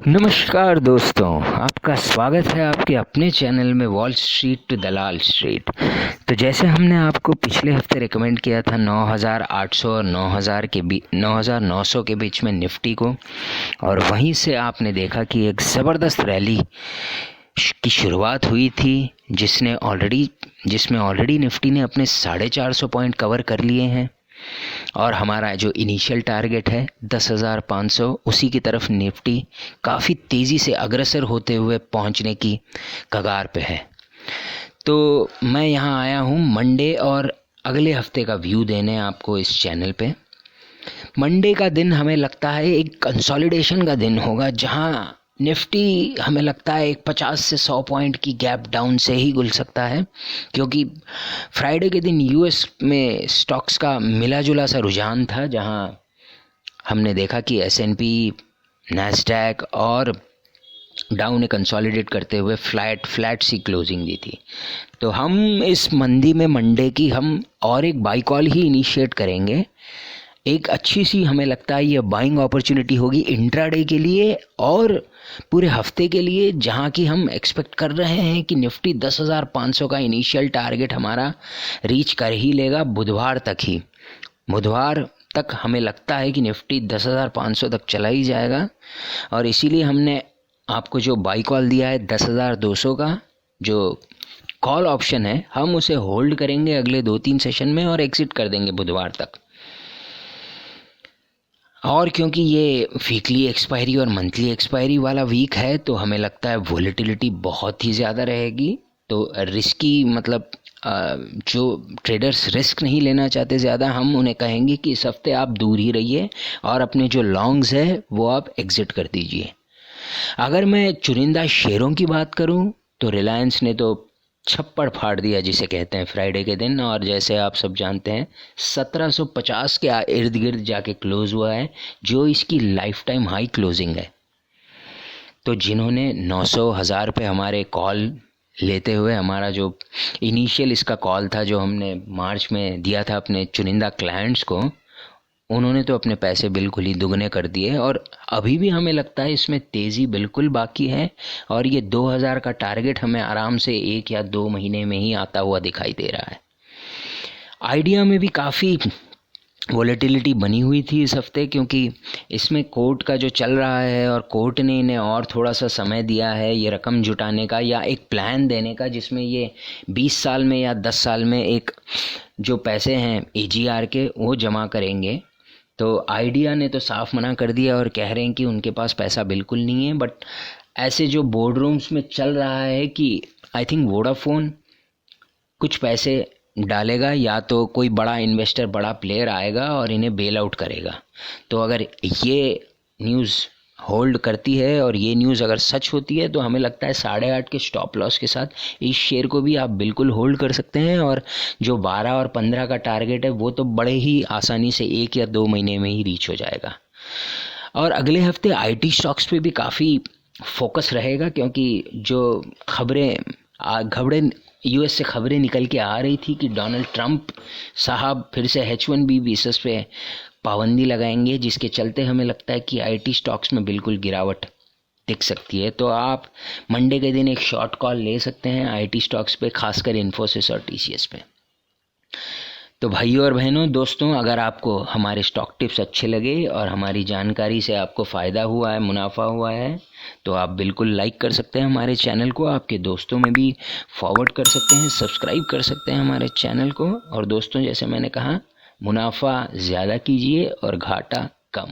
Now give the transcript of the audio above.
नमस्कार दोस्तों, आपका स्वागत है आपके अपने चैनल में wall street to Dalal street. तो जैसे हमने आपको पिछले हफ्ते रिकमेंड किया था 9,800 और 9,900 के बीच में निफ्टी को, और वहीं से आपने देखा कि एक ज़बरदस्त रैली की शुरुआत हुई थी जिसमें ऑलरेडी निफ्टी ने अपने 450 पॉइंट कवर कर लिए हैं, और हमारा जो इनिशियल टारगेट है 10,500 उसी की तरफ निफ्टी काफ़ी तेज़ी से अग्रसर होते हुए पहुंचने की कगार पे है। तो मैं यहाँ आया हूँ मंडे और अगले हफ्ते का व्यू देने आपको इस चैनल पे। मंडे का दिन हमें लगता है एक कंसोलिडेशन का दिन होगा, जहाँ निफ्टी हमें लगता है एक 50 से 100 पॉइंट की गैप डाउन से ही गुल सकता है, क्योंकि फ्राइडे के दिन यूएस में स्टॉक्स का मिला जुला सा रुझान था, जहां हमने देखा कि एसएनपी, नैस्डैक और डाउ ने कंसोलिडेट करते हुए फ्लैट सी क्लोजिंग दी थी। तो हम इस मंदी में मंडे की हम और एक बाई कॉल ही इनिशिएट करेंगे। एक अच्छी सी हमें लगता है ये बाइंग अपॉर्चुनिटी होगी इंट्राडे के लिए और पूरे हफ्ते के लिए, जहां की हम एक्सपेक्ट कर रहे हैं कि निफ्टी 10,500 का इनिशियल टारगेट हमारा रीच कर ही लेगा बुधवार तक हमें लगता है कि निफ्टी 10,500 तक चला ही जाएगा। और इसीलिए हमने आपको जो बाई कॉल दिया है 10,200 का जो कॉल ऑप्शन है, हम उसे होल्ड करेंगे अगले 2-3 सेशन में और एग्जिट कर देंगे बुधवार तक। और क्योंकि ये वीकली एक्सपायरी और मंथली एक्सपायरी वाला वीक है, तो हमें लगता है वोलेटिलिटी बहुत ही ज़्यादा रहेगी। तो रिस्की मतलब जो ट्रेडर्स रिस्क नहीं लेना चाहते ज़्यादा, हम उन्हें कहेंगे कि इस हफ्ते आप दूर ही रहिए और अपने जो लॉन्ग्स है वो आप एग्ज़िट कर दीजिए। अगर मैं चुनिंदा शेयरों की बात करूं तो रिलायंस ने तो छप्पड़ फाड़ दिया जिसे कहते हैं फ्राइडे के दिन, और जैसे आप सब जानते हैं 1750 के इर्द गिर्द जाके क्लोज हुआ है, जो इसकी लाइफ टाइम हाई क्लोजिंग है। तो जिन्होंने 900,000 पे हमारे कॉल लेते हुए, हमारा जो इनिशियल इसका कॉल था जो हमने मार्च में दिया था अपने चुनिंदा क्लाइंट्स को, उन्होंने तो अपने पैसे बिल्कुल ही दुगने कर दिए। और अभी भी हमें लगता है इसमें तेज़ी बिल्कुल बाकी है, और ये 2,000 का टारगेट हमें आराम से 1 या 2 महीने में ही आता हुआ दिखाई दे रहा है। आइडिया में भी काफ़ी वोलेटिलिटी बनी हुई थी इस हफ्ते, क्योंकि इसमें कोर्ट का जो चल रहा है और कोर्ट ने इन्हें और थोड़ा सा समय दिया है ये रकम जुटाने का या एक प्लान देने का, जिसमें ये 20 साल में या 10 साल में एक जो पैसे हैं एजीआर के वो जमा करेंगे। तो आइडिया ने तो साफ मना कर दिया और कह रहे हैं कि उनके पास पैसा बिल्कुल नहीं है। बट ऐसे जो बोर्ड रूम्स में चल रहा है कि आई थिंक वोडाफोन कुछ पैसे डालेगा, या तो कोई बड़ा इन्वेस्टर, बड़ा प्लेयर आएगा और इन्हें बेल आउट करेगा। तो अगर ये न्यूज़ होल्ड करती है और ये न्यूज़ अगर सच होती है, तो हमें लगता है 8.5 के स्टॉप लॉस के साथ इस शेयर को भी आप बिल्कुल होल्ड कर सकते हैं, और जो 12 और 15 का टारगेट है वो तो बड़े ही आसानी से 1 या 2 महीने में ही रीच हो जाएगा। और अगले हफ्ते आईटी स्टॉक्स पे भी काफ़ी फोकस रहेगा, क्योंकि जो खबरें यूएस से खबरें निकल के आ रही थी कि डोनाल्ड ट्रंप साहब फिर से H1B वीज़ा पे पाबंदी लगाएंगे, जिसके चलते हमें लगता है कि आईटी स्टॉक्स में बिल्कुल गिरावट दिख सकती है। तो आप मंडे के दिन एक शॉर्ट कॉल ले सकते हैं आईटी स्टॉक्स पे, खासकर इन्फोसिस और टीसीएस पे। तो भाइयों और बहनों, दोस्तों, अगर आपको हमारे स्टॉक टिप्स अच्छे लगे और हमारी जानकारी से आपको फ़ायदा हुआ है, मुनाफा हुआ है, तो आप बिल्कुल लाइक कर सकते हैं हमारे चैनल को, आपके दोस्तों में भी फॉरवर्ड कर सकते हैं, सब्सक्राइब कर सकते हैं हमारे चैनल को। और दोस्तों, जैसे मैंने कहा, मुनाफा ज़्यादा कीजिए और घाटा कम।